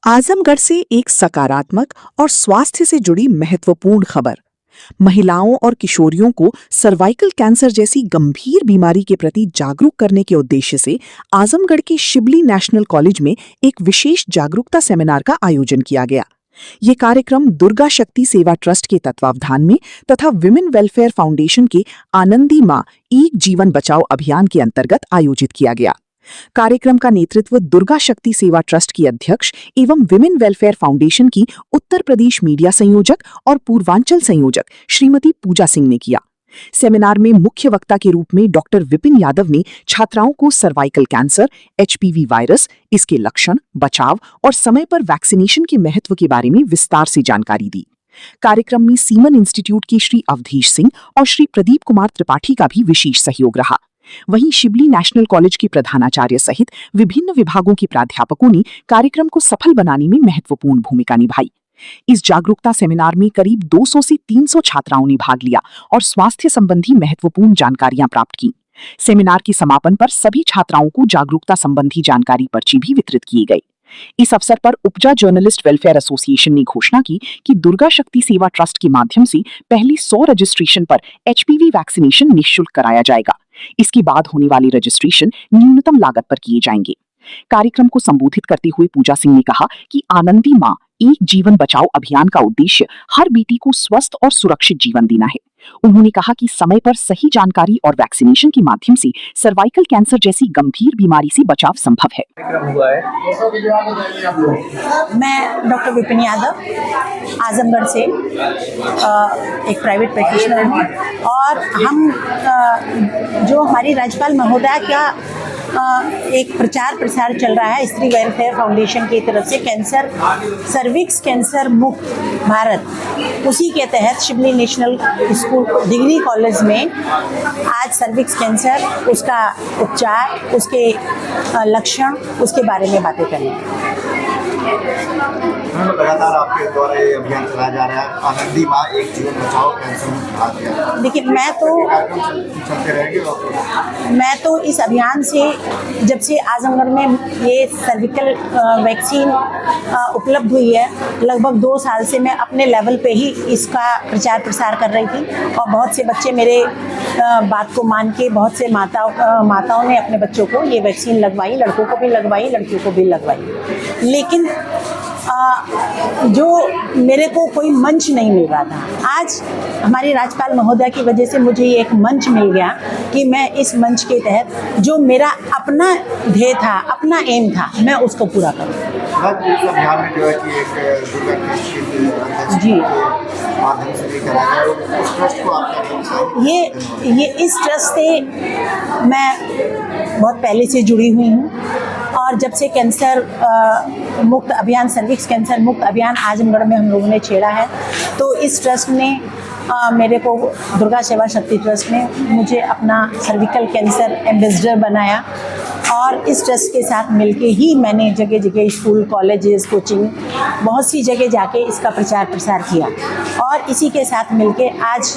आजमगढ़ से एक सकारात्मक और स्वास्थ्य से जुड़ी महत्वपूर्ण खबर। महिलाओं और किशोरियों को सर्वाइकल कैंसर जैसी गंभीर बीमारी के प्रति जागरूक करने के उद्देश्य से आजमगढ़ के शिबली नेशनल कॉलेज में एक विशेष जागरूकता सेमिनार का आयोजन किया गया। ये कार्यक्रम दुर्गा शक्ति सेवा ट्रस्ट के तत्वावधान में तथा विमेन वेलफेयर फाउंडेशन के आनंदी मां एक जीवन बचाओ अभियान के अंतर्गत आयोजित किया गया। कार्यक्रम का नेतृत्व दुर्गा शक्ति सेवा ट्रस्ट की अध्यक्ष एवं विमेन वेलफेयर फाउंडेशन की उत्तर प्रदेश मीडिया संयोजक और पूर्वांचल संयोजक श्रीमती पूजा सिंह ने किया। सेमिनार में मुख्य वक्ता के रूप में डॉक्टर विपिन यादव ने छात्राओं को सर्वाइकल कैंसर, एचपीवी वायरस, इसके लक्षण, बचाव और समय पर वैक्सीनेशन के महत्व के बारे में विस्तार से जानकारी दी। कार्यक्रम में सीमन इंस्टीट्यूट के श्री अवधेश सिंह और श्री प्रदीप कुमार त्रिपाठी का भी विशेष सहयोग रहा। वहीं शिबली नेशनल कॉलेज के प्रधानाचार्य सहित विभिन्न विभागों के प्राध्यापकों ने कार्यक्रम को सफल बनाने में महत्वपूर्ण भूमिका निभाई। इस जागरूकता सेमिनार में करीब 200 से 300 छात्राओं ने भाग लिया और स्वास्थ्य संबंधी महत्वपूर्ण जानकारियां प्राप्त की। सेमिनार के समापन पर सभी छात्राओं को जागरूकता संबंधी जानकारी पर्ची भी वितरित की गई। इस अवसर पर उपजा जर्नलिस्ट वेलफेयर एसोसिएशन ने घोषणा की कि दुर्गा शक्ति सेवा ट्रस्ट के माध्यम से पहले 100 रजिस्ट्रेशन पर एचपीवी वैक्सीनेशन निःशुल्क कराया जाएगा। इसके बाद होने वाले रजिस्ट्रेशन न्यूनतम लागत पर किए जाएंगे। कार्यक्रम को संबोधित करते हुए पूजा सिंह ने कहा कि आनंदी मां एक जीवन बचाओ अभियान का उद्देश्य हर बेटी को स्वस्थ और सुरक्षित जीवन देना है। उन्होंने कहा कि समय पर सही जानकारी और वैक्सीनेशन के माध्यम से सर्वाइकल कैंसर जैसी गंभीर बीमारी से बचाव संभव है। मैं डॉक्टर विपिन यादव आजमगढ़ से एक प्राइवेट प्रैक्टिशनर हूँ और हम जो हमारी राज्यपाल महोदया का एक प्रचार प्रसार चल रहा है स्त्री वेलफेयर फाउंडेशन की तरफ से कैंसर सर्विक्स कैंसर मुक्त भारत, उसी के तहत Shibli national school degree college में आज सर्विक्स कैंसर, उसका उपचार, उसके लक्षण, उसके बारे में बातें करेंगे। लगातार आपके द्वारा ये अभियान चलाया जा रहा है, आनंदी मां एक जीवन बचाओ कैंसर मुक्त भारत। देखिए, मैं तो इस अभियान से जब से आजमगढ़ में ये सर्विकल वैक्सीन उपलब्ध हुई है, लगभग 2 साल से मैं अपने लेवल पे ही इसका प्रचार प्रसार कर रही थी और बहुत से बच्चे मेरे बात को मान के, बहुत से माताओं ने अपने बच्चों को ये वैक्सीन लगवाई, लड़कों को भी लगवाई, लड़कियों को भी लगवाई। लेकिन जो मेरे को कोई मंच नहीं मिल रहा था, आज हमारी राज्यपाल महोदया की वजह से मुझे ये एक मंच मिल गया कि मैं इस मंच के तहत जो मेरा अपना ध्येय था, अपना एम था, मैं उसको पूरा करूँ। जी, ये इस ट्रस्ट से मैं बहुत पहले से जुड़ी हुई हूँ और जब से कैंसर मुक्त अभियान, सर्विक्स कैंसर मुक्त अभियान आजमगढ़ में हम लोगों ने छेड़ा है, तो इस ट्रस्ट ने मेरे को, दुर्गा सेवा शक्ति ट्रस्ट ने मुझे अपना सर्विकल कैंसर एम्बेसडर बनाया और इस ट्रस्ट के साथ मिलके ही मैंने जगह जगह स्कूल, कॉलेजेस, कोचिंग, बहुत सी जगह जाके इसका प्रचार प्रसार किया और इसी के साथ मिलके आज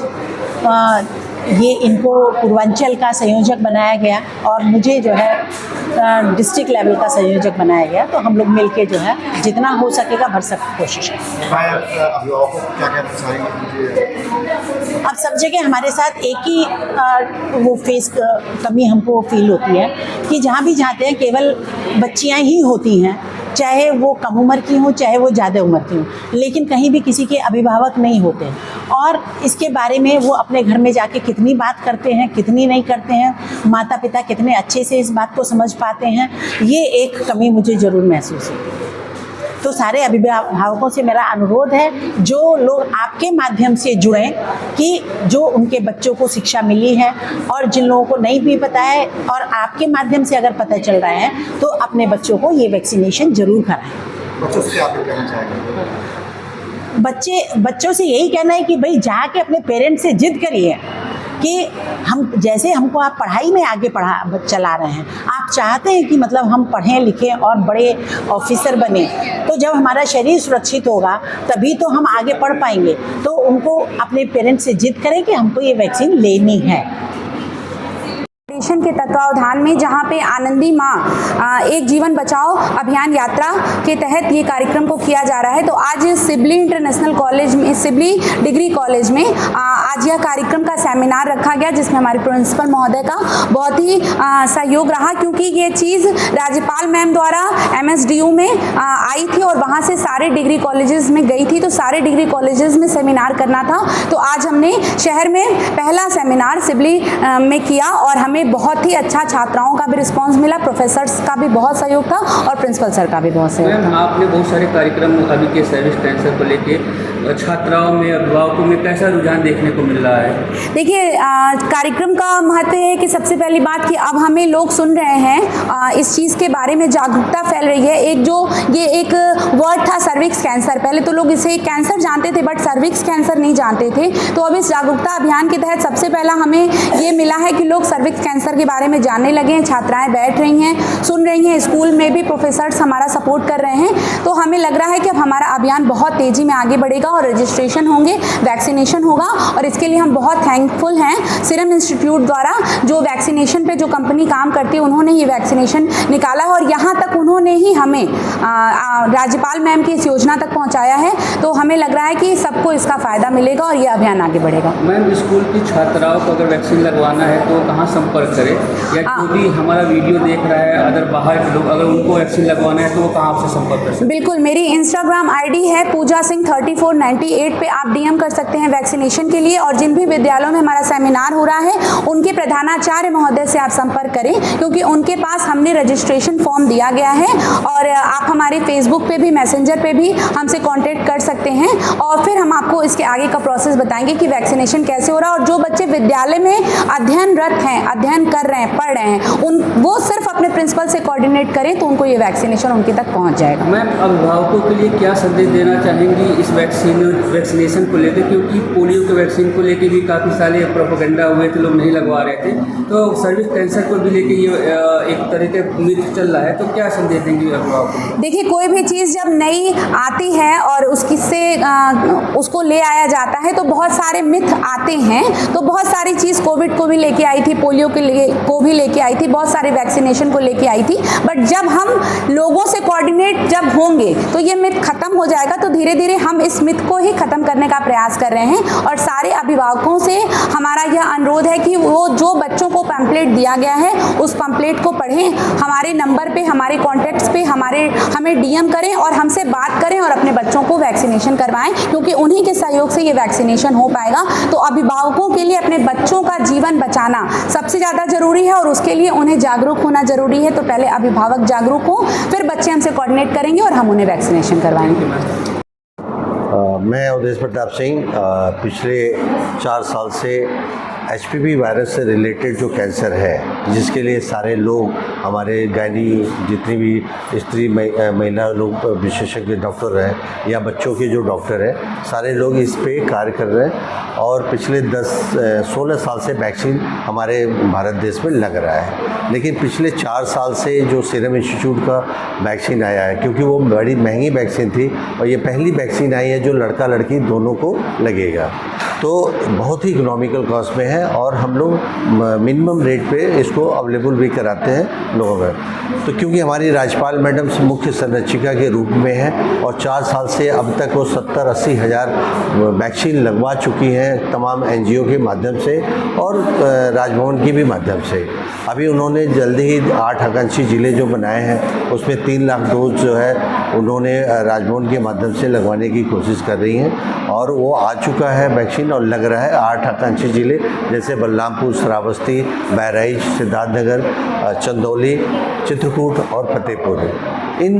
ये इनको पूर्वांचल का संयोजक बनाया गया और मुझे जो है डिस्ट्रिक्ट लेवल का संयोजक बनाया गया। तो हम लोग मिलके जो है जितना हो सकेगा भर सकते कोशिश है। अब सब जगह हमारे साथ एक ही वो फेस कमी हमको फील होती है कि जहाँ भी जाते हैं केवल बच्चियाँ ही होती हैं, चाहे वो कम उम्र की हों चाहे वो ज़्यादा उम्र की हों, लेकिन कहीं भी किसी के अभिभावक नहीं होते और इसके बारे में वो अपने घर में जाके कितनी बात करते हैं, कितनी नहीं करते हैं, माता पिता कितने अच्छे से इस बात को समझ पाते हैं, ये एक कमी मुझे ज़रूर महसूस होती है। तो सारे अभिभावकों से मेरा अनुरोध है, जो लोग आपके माध्यम से जुड़ें, कि जो उनके बच्चों को शिक्षा मिली है और जिन लोगों को नहीं भी पता है और आपके माध्यम से अगर पता चल रहा है तो अपने बच्चों को ये वैक्सीनेशन जरूर कराएं। बच्चों से आप क्या कहना चाहेंगे? बच्चों से यही कहना है कि भाई जाके अपने पेरेंट्स से जिद करिए कि हम, जैसे हमको आप पढ़ाई में आगे चला रहे हैं, आप चाहते हैं कि मतलब हम पढ़ें लिखें और बड़े ऑफिसर बने, तो जब हमारा शरीर सुरक्षित होगा तभी तो हम आगे पढ़ पाएंगे। तो उनको अपने पेरेंट्स से जिद करें कि हमको ये वैक्सीन लेनी है। फाउंडेशन के तत्वावधान में, जहां पे आनंदी माँ एक जीवन बचाओ अभियान यात्रा के तहत ये कार्यक्रम को किया जा रहा है। तो आज सिबली इंटरनेशनल कॉलेज में, सिबली डिग्री कॉलेज में आज यह कार्यक्रम का सेमिनार रखा गया, जिसमें हमारे प्रिंसिपल महोदय का बहुत ही सहयोग रहा, क्योंकि ये चीज़ राज्यपाल मैम द्वारा MSDU में आई थी और वहाँ से सारे डिग्री कॉलेजेस में गई थी। तो सारे डिग्री कॉलेजेस में सेमिनार करना था, तो आज हमने शहर में पहला सेमिनार सिबली में किया और हमें बहुत ही अच्छा छात्राओं का भी रिस्पांस मिला, प्रोफेसर्स का भी बहुत सहयोग था और प्रिंसिपल सर का भी बहुत सहयोग था। आपने बहुत सारे कार्यक्रम अभी के सर्विस कैंसर को लेके छात्राओं में, अभिभावकों में कैसा रुझान देखने को मिल रहा है? देखिए, कार्यक्रम का महत्व है कि सबसे पहली बात कि अब हमें लोग सुन रहे हैं, इस चीज़ के बारे में जागरूकता फैल रही है। ये एक वर्ड था सर्विक्स कैंसर, पहले तो लोग इसे कैंसर जानते थे बट सर्विक्स कैंसर नहीं जानते थे। तो अब इस जागरूकता अभियान के तहत सबसे पहला हमें ये मिला है कि लोग सर्विक्स कैंसर के बारे में जानने लगे हैं, छात्राएं बैठ रही हैं, सुन रही हैं, स्कूल में भी प्रोफेसर्स हमारा सपोर्ट कर रहे हैं। तो हमें लग रहा है कि अब हमारा अभियान बहुत तेज़ी में आगे बढ़ेगा और रजिस्ट्रेशन होंगे, वैक्सीनेशन होगा और इसके लिए हम बहुत थैंकफुल हैं सीरम इंस्टीट्यूट द्वारा, जो वैक्सीनेशन पे जो कंपनी काम करती है उन्होंने ये वैक्सीनेशन निकाला है और यहाँ तक उन्होंने ही हमें राज्यपाल मैम की इस योजना तक पहुँचाया है। तो हमें लग रहा है कि सबको इसका फ़ायदा मिलेगा और ये अभियान आगे बढ़ेगा। मैम, स्कूल की छात्राओं को अगर वैक्सीन लगवाना है तो कहाँ संपर्क करें, या जो भी हमारा वीडियो देख रहा है अगर बाहर के लोग अगर उनको वैक्सीन लगवाना है तो वो कहाँ आपसे संपर्क कर सकते हैं? बिल्कुल, मेरी इंस्टाग्राम ID है पूजा सिंह 3498 पे आप DM कर सकते हैं वैक्सीनेशन के लिए। और जिन भी विद्यालयों में हमारा सेमिनार हो रहा है उनके प्रधानाचार्य महोदय से आप संपर्क करें, क्योंकि उनके पास हमने रजिस्ट्रेशन फॉर्म दिया गया है। और आप हमारे फेसबुक पे भी, मैसेंजर पे भी हमसे कांटेक्ट कर सकते हैं और फिर हम आपको इसके आगे का प्रोसेस बताएंगे कि वैक्सीनेशन कैसे हो रहा है। और जो बच्चे विद्यालय में अध्ययनरत हैं, अध्ययन कर रहे हैं, पढ़ रहे हैं, वो सिर्फ अपने प्रिंसिपल से कोऑर्डिनेट करें तो उनको ये वैक्सीनेशन उनके तक पहुँच जाएगा। मैम, अभिभावकों के लिए क्या संदेश देना चाहेंगी इस वैक्सीनेशन को लेकर, क्योंकि पोलियो के वैक्सीन को लेकर भी काफ़ी सारे प्रोपेगेंडा हुए थे, लोग नहीं लगवा रहे थे, तो सर्विस कैंसर को भी लेकर ये एक तरह के मिथ चल रहा है, तो क्या संदेश देंगे अभिभावकों? देखिए, कोई भी चीज़ जब नई आती है और उसको ले आया जाता है तो बहुत सारे मिथ आते हैं। तो बहुत सारी चीज़ कोविड को भी लेके आई थी, पोलियो को भी लेके आई थी, बहुत सारे वैक्सीनेशन को लेके आई थी, बट जब हम लोगों से कोऑर्डिनेट जब होंगे तो ये मिथ खत्म हो जाएगा। तो धीरे धीरे हम इस मिथ को ही खत्म करने का प्रयास कर रहे हैं और सारे अभिभावकों से हमारा यह अनुरोध है कि वो जो बच्चों को पैम्पलेट दिया गया है उस पैम्पलेट को पढ़ें, हमारे नंबर पे, हमारे कॉन्टैक्ट्स पे हमें DM करें और हमसे बात करें और अपने बच्चों को वैक्सीनेशन करवाएं, क्योंकि उन्हीं के सहयोग से ये वैक्सीनेशन हो पाएगा। तो अभिभावकों के लिए अपने बच्चों का जीवन बचाना सबसे ज़्यादा ज़रूरी है और उसके लिए उन्हें जागरूक होना ज़रूरी है। तो पहले अभिभावक जागरूक हो, फिर बच्चे हमसे कोऑर्डिनेट करेंगे और हम उन्हें वैक्सीनेशन करवाएंगे। मैं उदेश प्रताप सिंह पिछले 4 साल से HPV वायरस से रिलेटेड जो कैंसर है, जिसके लिए सारे लोग, हमारे गायनी जितनी भी स्त्री महिला लोग विशेषज्ञ डॉक्टर हैं या बच्चों के जो डॉक्टर हैं, सारे लोग इस पे कार्य कर रहे हैं और पिछले 16 साल से वैक्सीन हमारे भारत देश में लग रहा है। लेकिन पिछले 4 साल से जो सीरम इंस्टीट्यूट का वैक्सीन आया है, क्योंकि वो बड़ी महंगी वैक्सीन थी और ये पहली वैक्सीन आई है जो लड़का लड़की दोनों को लगेगा, तो बहुत ही इकोनॉमिकल कॉस्ट में है और हम लोग मिनिमम रेट पे इसको अवेलेबल भी कराते हैं लोगों में। तो क्योंकि हमारी राज्यपाल मैडम मुख्य संरक्षिका के रूप में है और 4 साल से अब तक वो 70-80 हज़ार वैक्सीन लगवा चुकी हैं तमाम NGO के माध्यम से और राजभवन के भी माध्यम से। अभी उन्होंने जल्दी ही 8 आकांक्षी ज़िले जो बनाए हैं उसमें 3 लाख डोज जो है उन्होंने राजभवन के माध्यम से लगवाने की कोशिश कर रही हैं और वो आ चुका है वैक्सीन और लग रहा है 8 आकांक्षी ज़िले जैसे बलरामपुर, श्रावस्ती, बहराइच, सिद्धार्थनगर, चंदौली, चित्रकूट और फतेहपुर। इन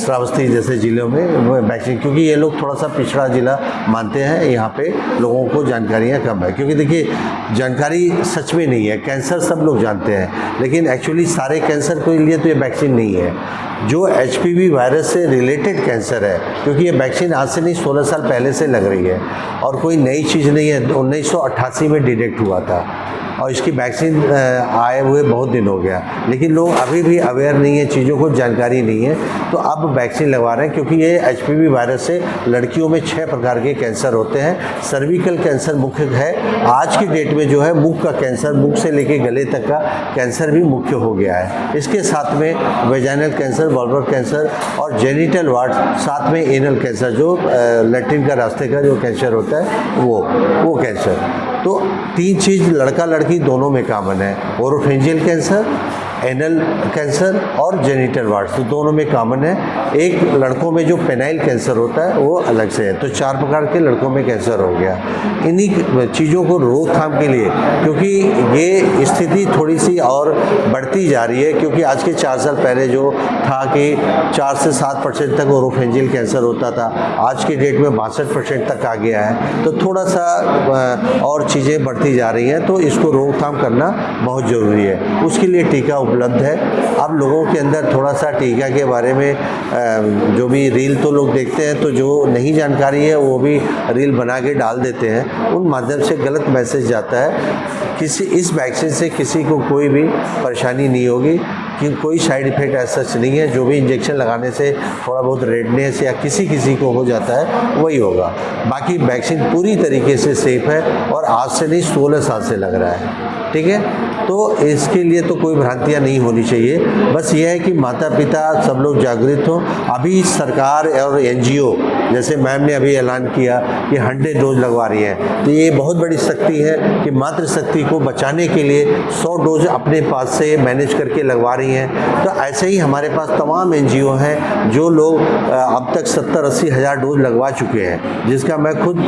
श्रावस्ती जैसे ज़िलों में वैक्सीन, क्योंकि ये लोग थोड़ा सा पिछड़ा ज़िला मानते हैं, यहाँ पे लोगों को जानकारियाँ कम है। क्योंकि देखिए, जानकारी सच में नहीं है, कैंसर सब लोग जानते हैं लेकिन एक्चुअली सारे कैंसर के लिए तो ये वैक्सीन नहीं है। जो HPV वायरस से रिलेटेड कैंसर है, क्योंकि ये वैक्सीन आज से नहीं 16 साल पहले से लग रही है और कोई नई चीज़ नहीं है, 1988 में डिटेक्ट हुआ था और इसकी वैक्सीन आए हुए बहुत दिन हो गया, लेकिन लोग अभी भी अवेयर नहीं है, चीज़ों को जानकारी नहीं है। तो अब वैक्सीन लगवा रहे हैं, क्योंकि ये HPV वायरस से लड़कियों में 6 प्रकार के कैंसर होते हैं। सर्विकल कैंसर मुख्य है। आज की डेट में जो है मुख का कैंसर, मुख से लेके गले तक का कैंसर भी मुख्य हो गया है। इसके साथ में वेजाइनल कैंसर, वल्वर कैंसर और जेनिटल वार्ड, साथ में एनल कैंसर, जो लैट्रिन का रास्ते का जो कैंसर होता है वो कैंसर। तो 3 चीज़ लड़का लड़की दोनों में कॉमन है, ओरोफेंजियल कैंसर, एनल कैंसर और जेनिटल वार्ड्स, तो दोनों में कॉमन है। एक लड़कों में जो पेनाइल कैंसर होता है वो अलग से है। तो 4 प्रकार के लड़कों में कैंसर हो गया। इन्हीं चीज़ों को रोकथाम के लिए, क्योंकि ये स्थिति थोड़ी सी और बढ़ती जा रही है, क्योंकि आज के 4 साल पहले जो था कि 4 से 7% तक ओरोफेंजियल कैंसर होता था, आज की डेट में 62% तक आ गया है। तो थोड़ा सा और चीज़ें बढ़ती जा रही हैं, तो इसको रोकथाम करना बहुत ज़रूरी है। उसके लिए टीका उपलब्ध है। अब लोगों के अंदर थोड़ा सा टीका के बारे में जो भी रील तो लोग देखते हैं, तो जो नहीं जानकारी है वो भी रील बना के डाल देते हैं। उन माध्यम से गलत मैसेज जाता है। इस वैक्सीन से किसी को कोई भी परेशानी नहीं होगी, कि कोई साइड इफ़ेक्ट ऐसा सच नहीं है। जो भी इंजेक्शन लगाने से थोड़ा बहुत रेडनेस या किसी को हो जाता है वही होगा। बाकी वैक्सीन पूरी तरीके से सेफ है और आज से नहीं 16 साल से लग रहा है। ठीक है, तो इसके लिए तो कोई भ्रांतियाँ नहीं होनी चाहिए। बस ये है कि माता पिता सब लोग जागृत हों। अभी सरकार और NGO, जैसे मैम ने अभी ऐलान किया कि 100 डोज लगवा रही हैं, तो ये बहुत बड़ी शक्ति है कि मातृशक्ति को बचाने के लिए 100 डोज अपने पास से मैनेज करके लगवा रही हैं। तो ऐसे ही हमारे पास तमाम NGO हैं जो लोग अब तक 70-80 हज़ार डोज लगवा चुके हैं, जिसका मैं खुद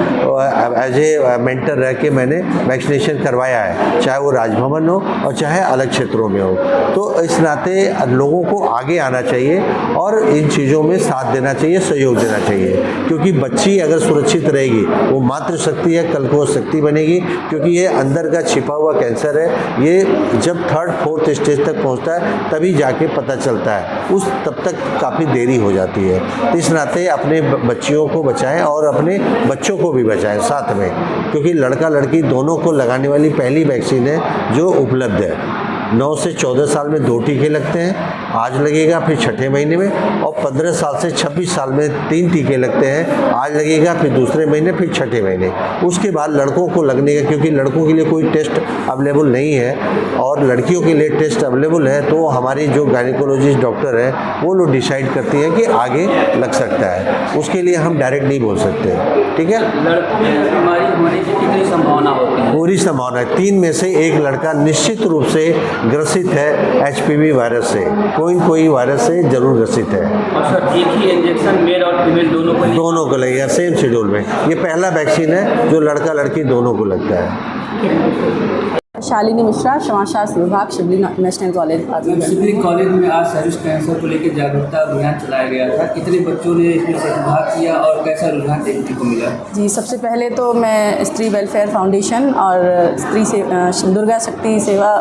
एज ए मेंटर रह के मैंने वैक्सीनेशन करवाया है, चाहे वो राजभवन हो और चाहे अलग क्षेत्रों में हो। तो इस नाते लोगों को आगे आना चाहिए और इन चीज़ों में साथ देना चाहिए, सहयोग देना चाहिए, क्योंकि बच्ची अगर सुरक्षित रहेगी, वो मातृशक्ति है, कल को वो शक्ति बनेगी। क्योंकि ये अंदर का छिपा हुआ कैंसर है, ये जब 3rd-4th स्टेज तक पहुंचता है तभी जाके पता चलता है, तब तक काफ़ी देरी हो जाती है। तो इस नाते अपने बच्चियों को बचाएं और अपने बच्चों को भी बचाएं साथ में, क्योंकि लड़का लड़की दोनों को लगाने वाली पहली वैक्सीन है जो उपलब्ध है। 9 से 14 साल में 2 टीके लगते हैं, आज लगेगा, फिर 6ठे महीने में, और 15 साल से 26 साल में 3 टीके लगते हैं, आज लगेगा, फिर दूसरे महीने, फिर 6ठे महीने। उसके बाद लड़कों को लगने का, क्योंकि लड़कों के लिए कोई टेस्ट अवेलेबल नहीं है और लड़कियों के लिए टेस्ट अवेलेबल है, तो हमारी जो गायनिकोलॉजिस्ट डॉक्टर हैं वो लोग डिसाइड करती हैं कि आगे लग सकता है। उसके लिए हम डायरेक्ट नहीं बोल सकते। ठीक है, लड़कों में बीमारी होने की कितनी संभावना होती है? पूरी संभावना है। 3 में से 1 लड़का निश्चित रूप से ग्रसित है HPV वायरस से, कोई वायरस से जरूर ग्रसित है। और सर, एक ही इंजेक्शन मेल और फीमेल दोनों को लगेगा सेम शेड्यूल में। ये पहला वैक्सीन है जो लड़का लड़की दोनों को लगता है। शालिनी मिश्रा, समाजशास्त्र विभाग, शिवली नेशनल कॉलेज। शिवली कॉलेज में आज सर्विस कैंसर को लेकर जागरूकता अभियान चलाया गया था। कितने बच्चों ने इसमें भाग किया और कैसा रुझान देखने को मिला? जी, सबसे पहले तो मैं स्त्री वेलफेयर फाउंडेशन और स्त्री से दुर्गा शक्ति सेवा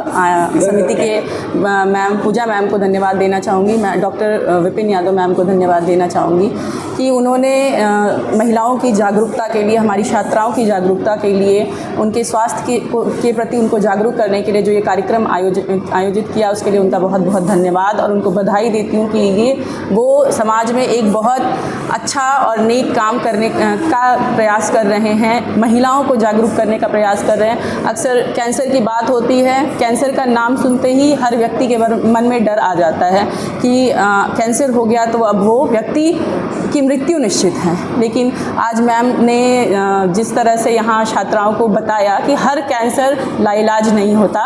समिति के मैम पूजा मैम को धन्यवाद देना चाहूँगी। मैं डॉक्टर विपिन यादव मैम को धन्यवाद देना चाहूँगी कि उन्होंने महिलाओं की जागरूकता के लिए, हमारी छात्राओं की जागरूकता के लिए, उनके स्वास्थ्य के प्रति उनको जागरूक करने के लिए जो ये कार्यक्रम आयोजित किया, उसके लिए उनका बहुत बहुत धन्यवाद और उनको बधाई देती हूँ कि ये वो समाज में एक बहुत अच्छा और नेक काम करने का प्रयास कर रहे हैं, महिलाओं को जागरूक करने का प्रयास कर रहे हैं। अक्सर कैंसर की बात होती है, कैंसर का नाम सुनते ही हर व्यक्ति के मन में डर आ जाता है कि कैंसर हो गया तो अब वो व्यक्ति की मृत्यु निश्चित है। लेकिन आज मैम ने जिस तरह से यहाँ छात्राओं को बताया कि हर कैंसर लाइलाज नहीं होता,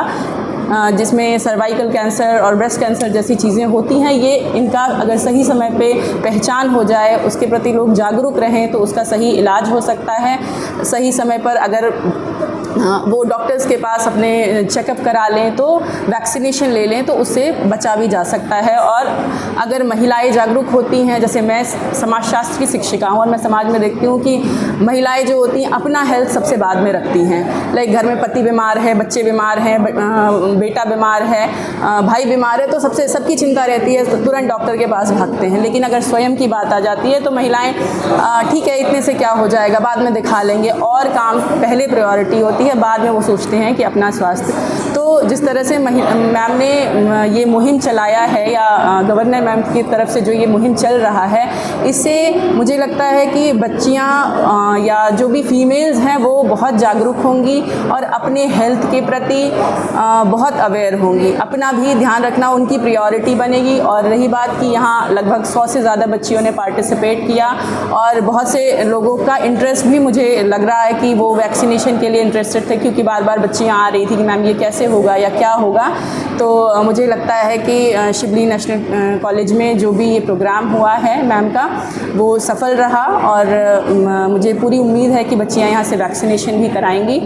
जिसमें सर्वाइकल कैंसर और ब्रेस्ट कैंसर जैसी चीज़ें होती हैं, ये इनका अगर सही समय पे पहचान हो जाए, उसके प्रति लोग जागरूक रहें तो उसका सही इलाज हो सकता है। सही समय पर अगर वो डॉक्टर्स के पास अपने चेकअप करा लें, तो वैक्सीनेशन ले लें, तो उससे बचा भी जा सकता है। और अगर महिलाएं जागरूक होती हैं, जैसे मैं समाजशास्त्र की शिक्षिका हूँ और मैं समाज में देखती हूँ कि महिलाएं जो होती हैं अपना हेल्थ सबसे बाद में रखती हैं। लाइक घर में पति बीमार है, बच्चे बीमार हैं, बेटा बीमार है, भाई बीमार है, तो सबकी चिंता रहती है, तो तुरंत डॉक्टर के पास भागते हैं। लेकिन अगर स्वयं की बात आ जाती है तो महिलाएँ ठीक है, इतने से क्या हो जाएगा, बाद में दिखा लेंगे, और काम पहले प्रायोरिटी होती है। होती है, बाद में वो सोचते हैं कि अपना स्वास्थ्य। तो जिस तरह से मैम ने ये मुहिम चलाया है या गवर्नर मैम की तरफ से जो ये मुहिम चल रहा है, इससे मुझे लगता है कि बच्चियां या जो भी फीमेल्स हैं वो बहुत जागरूक होंगी और अपने हेल्थ के प्रति बहुत अवेयर होंगी। अपना भी ध्यान रखना उनकी प्रायोरिटी बनेगी। और रही बात कि यहाँ लगभग 100 से ज़्यादा बच्चियों ने पार्टिसिपेट किया और बहुत से लोगों का इंटरेस्ट भी मुझे लग रहा है कि वो वैक्सीनेशन के लिए इंटरेस्टेड थे, क्योंकि बार बार बच्चियाँ आ रही थी कि मैम ये कैसे होगा या क्या होगा। तो मुझे लगता है कि शिवली नेशनल कॉलेज में जो भी ये प्रोग्राम हुआ है मैम का, वो सफल रहा और मुझे पूरी उम्मीद है कि बच्चियाँ यहाँ से वैक्सीनेशन भी कराएंगी।